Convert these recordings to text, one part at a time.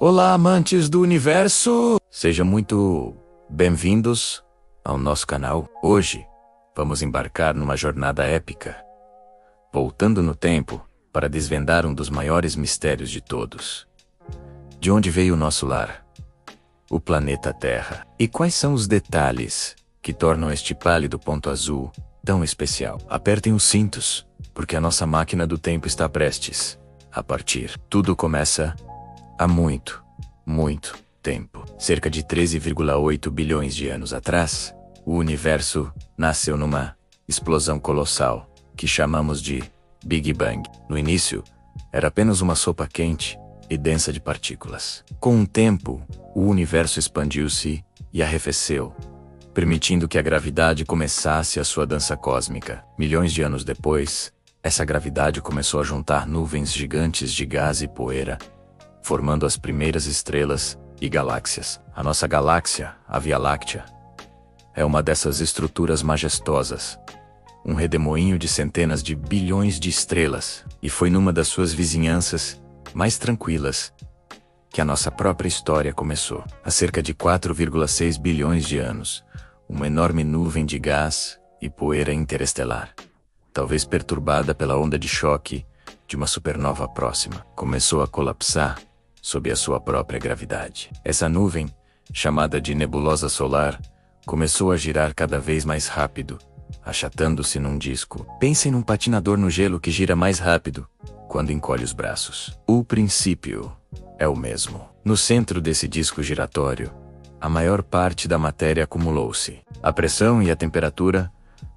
Olá, amantes do universo! Sejam muito bem-vindos ao nosso canal. Hoje, vamos embarcar numa jornada épica, voltando no tempo para desvendar um dos maiores mistérios de todos. De onde veio o nosso lar? O planeta Terra. E quais são os detalhes que tornam este pálido ponto azul tão especial? Apertem os cintos, porque a nossa máquina do tempo está prestes a partir. Tudo começa há muito tempo. Cerca de 13,8 bilhões de anos atrás, o universo nasceu numa explosão colossal, que chamamos de Big Bang. No início, era apenas uma sopa quente e densa de partículas. Com o tempo, o universo expandiu-se e arrefeceu, permitindo que a gravidade começasse a sua dança cósmica. Milhões de anos depois, essa gravidade começou a juntar nuvens gigantes de gás e poeira, formando as primeiras estrelas e galáxias. A nossa galáxia, a Via Láctea, é uma dessas estruturas majestosas, um redemoinho de centenas de bilhões de estrelas, e foi numa das suas vizinhanças mais tranquilas que a nossa própria história começou. Há cerca de 4,6 bilhões de anos, uma enorme nuvem de gás e poeira interestelar, talvez perturbada pela onda de choque de uma supernova próxima, começou a colapsar sob a sua própria gravidade. Essa nuvem, chamada de nebulosa solar, começou a girar cada vez mais rápido, achatando-se num disco. Pensem num patinador no gelo que gira mais rápido quando encolhe os braços. O princípio é o mesmo. No centro desse disco giratório, a maior parte da matéria acumulou-se. A pressão e a temperatura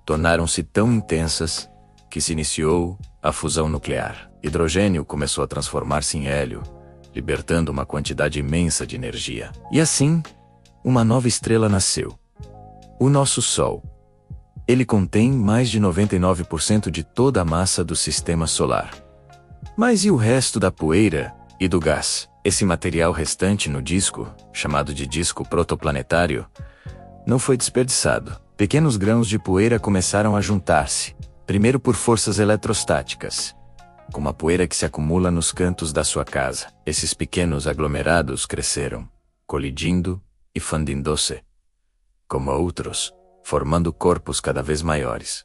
tornaram-se tão intensas que se iniciou a fusão nuclear. Hidrogênio começou a transformar-se em hélio, libertando uma quantidade imensa de energia. E assim, uma nova estrela nasceu. O nosso Sol. Ele contém mais de 99% de toda a massa do sistema solar. Mas e o resto da poeira e do gás? Esse material restante no disco, chamado de disco protoplanetário, não foi desperdiçado. Pequenos grãos de poeira começaram a juntar-se, primeiro por forças eletrostáticas, como a poeira que se acumula nos cantos da sua casa. Esses pequenos aglomerados cresceram, colidindo e fundindo-se, como outros, formando corpos cada vez maiores,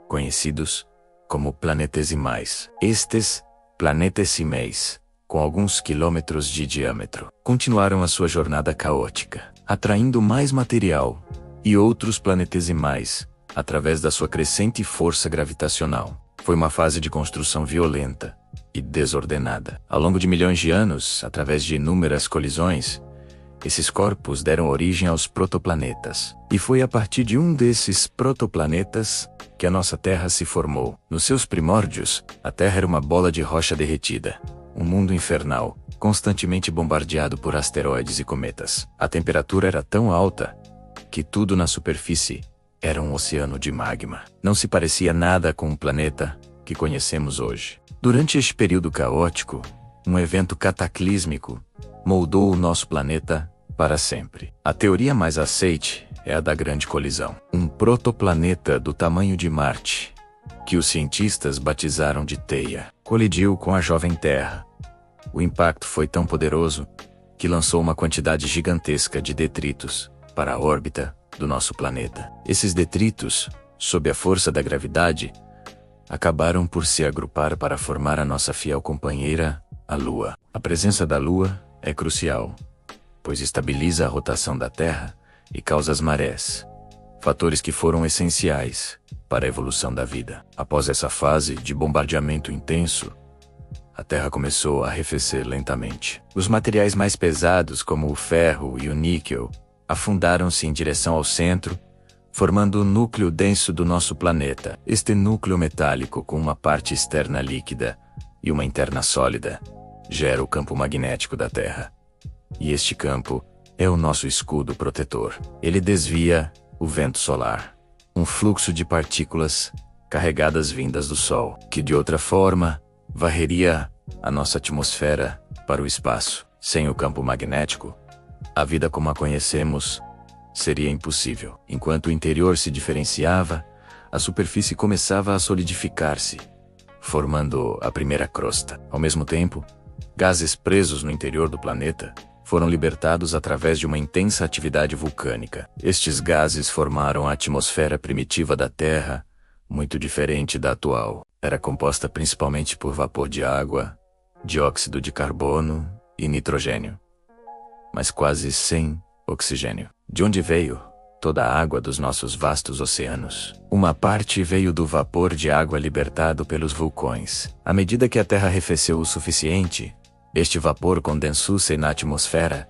conhecidos como planetesimais. Estes planetesimais, com alguns quilômetros de diâmetro, continuaram a sua jornada caótica, atraindo mais material e outros planetesimais através da sua crescente força gravitacional. Foi uma fase de construção violenta e desordenada. Ao longo de milhões de anos, através de inúmeras colisões, esses corpos deram origem aos protoplanetas. E foi a partir de um desses protoplanetas que a nossa Terra se formou. Nos seus primórdios, a Terra era uma bola de rocha derretida, um mundo infernal, constantemente bombardeado por asteroides e cometas. A temperatura era tão alta que tudo na superfície era um oceano de magma. Não se parecia nada com o planeta que conhecemos hoje. Durante este período caótico, um evento cataclísmico moldou o nosso planeta para sempre. A teoria mais aceite é a da grande colisão. Um protoplaneta do tamanho de Marte, que os cientistas batizaram de Theia, colidiu com a jovem Terra. O impacto foi tão poderoso que lançou uma quantidade gigantesca de detritos para a órbita do nosso planeta. Esses detritos, sob a força da gravidade, acabaram por se agrupar para formar a nossa fiel companheira, a Lua. A presença da Lua é crucial, pois estabiliza a rotação da Terra e causa as marés, fatores que foram essenciais para a evolução da vida. Após essa fase de bombardeamento intenso, a Terra começou a arrefecer lentamente. Os materiais mais pesados, como o ferro e o níquel, afundaram-se em direção ao centro, formando o núcleo denso do nosso planeta. Este núcleo metálico, com uma parte externa líquida e uma interna sólida, gera o campo magnético da Terra. E este campo é o nosso escudo protetor. Ele desvia o vento solar, um fluxo de partículas carregadas vindas do Sol, que de outra forma varreria a nossa atmosfera para o espaço. Sem o campo magnético, a vida como a conhecemos seria impossível. Enquanto o interior se diferenciava, a superfície começava a solidificar-se, formando a primeira crosta. Ao mesmo tempo, Gases presos no interior do planeta foram libertados através de uma intensa atividade vulcânica. Estes gases formaram a atmosfera primitiva da Terra, muito diferente da atual. Era composta principalmente por vapor de água, dióxido de carbono e nitrogênio, mas quase sem oxigênio. De onde veio toda a água dos nossos vastos oceanos? Uma parte veio do vapor de água libertado pelos vulcões. À medida que a Terra arrefeceu o suficiente, este vapor condensou-se na atmosfera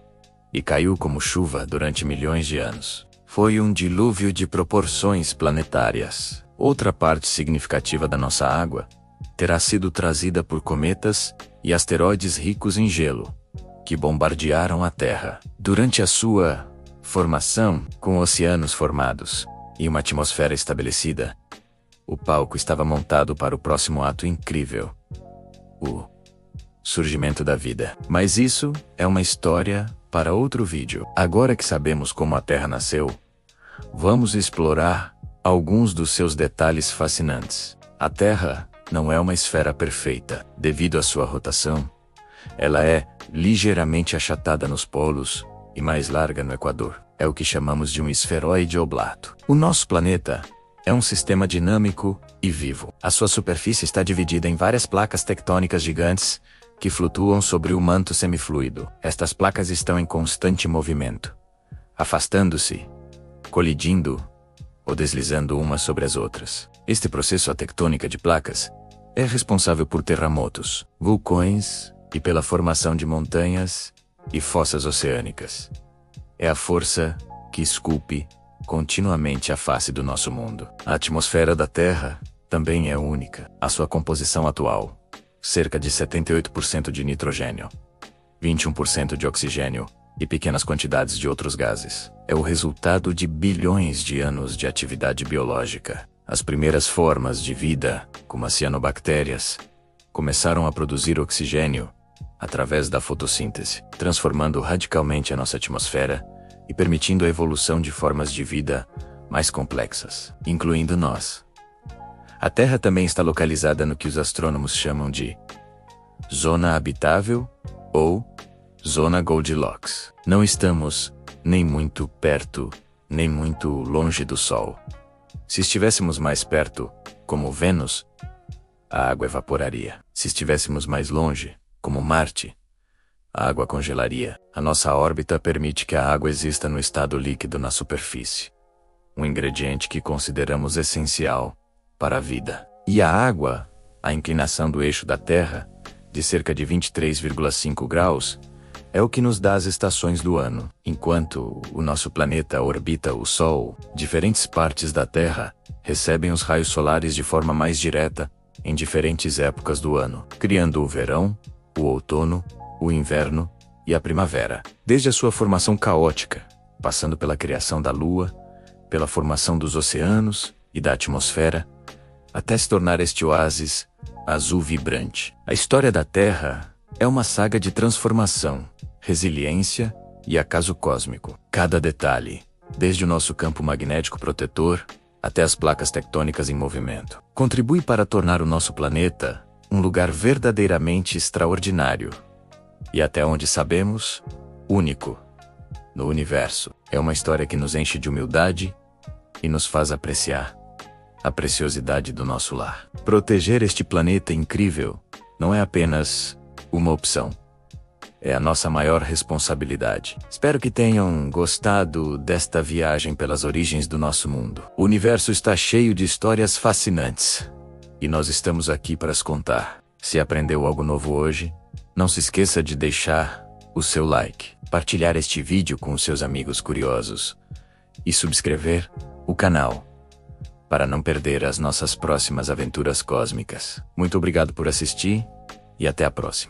e caiu como chuva durante milhões de anos. Foi um dilúvio de proporções planetárias. Outra parte significativa da nossa água terá sido trazida por cometas e asteroides ricos em gelo, que bombardearam a Terra. Durante a sua formação, com oceanos formados e uma atmosfera estabelecida, o palco estava montado para o próximo ato incrível: o surgimento da vida. Mas isso é uma história para outro vídeo. Agora que sabemos como a Terra nasceu, vamos explorar alguns dos seus detalhes fascinantes. A Terra não é uma esfera perfeita. Devido à sua rotação, ela é ligeiramente achatada nos polos e mais larga no Equador. É o que chamamos de um esferoide oblato. O nosso planeta é um sistema dinâmico e vivo. A sua superfície está dividida em várias placas tectônicas gigantes que flutuam sobre o manto semifluido. Estas placas estão em constante movimento, afastando-se, colidindo ou deslizando umas sobre as outras. Este processo, a tectônica de placas, é responsável por terremotos, vulcões e pela formação de montanhas e fossas oceânicas. É a força que esculpe continuamente a face do nosso mundo. A atmosfera da Terra também é única. A sua composição atual, cerca de 78% de nitrogênio, 21% de oxigênio e pequenas quantidades de outros gases, é o resultado de bilhões de anos de atividade biológica. As primeiras formas de vida, como as cianobactérias, começaram a produzir oxigênio através da fotossíntese, transformando radicalmente a nossa atmosfera e permitindo a evolução de formas de vida mais complexas, incluindo nós. A Terra também está localizada no que os astrônomos chamam de zona habitável ou zona Goldilocks. Não estamos nem muito perto, nem muito longe do Sol. Se estivéssemos mais perto, como Vênus, a água evaporaria. Se estivéssemos mais longe, como Marte, a água congelaria. A nossa órbita permite que a água exista no estado líquido na superfície, um ingrediente que consideramos essencial para a vida. E a água, a inclinação do eixo da Terra, de cerca de 23,5 graus, é o que nos dá as estações do ano. Enquanto o nosso planeta orbita o Sol, diferentes partes da Terra recebem os raios solares de forma mais direta em diferentes épocas do ano, criando o verão, o outono, o inverno e a primavera. Desde a sua formação caótica, passando pela criação da Lua, pela formação dos oceanos e da atmosfera, até se tornar este oásis azul vibrante. A história da Terra é uma saga de transformação, resiliência e acaso cósmico. Cada detalhe, desde o nosso campo magnético protetor até as placas tectônicas em movimento, contribui para tornar o nosso planeta um lugar verdadeiramente extraordinário e, até onde sabemos, único no universo. É uma história que nos enche de humildade e nos faz apreciar a preciosidade do nosso lar. Proteger este planeta incrível não é apenas uma opção, é a nossa maior responsabilidade. Espero que tenham gostado desta viagem pelas origens do nosso mundo. O universo está cheio de histórias fascinantes e nós estamos aqui para as contar. Se aprendeu algo novo hoje, não se esqueça de deixar o seu like, partilhar este vídeo com os seus amigos curiosos e subscrever o canal para não perder as nossas próximas aventuras cósmicas. Muito obrigado por assistir e até a próxima.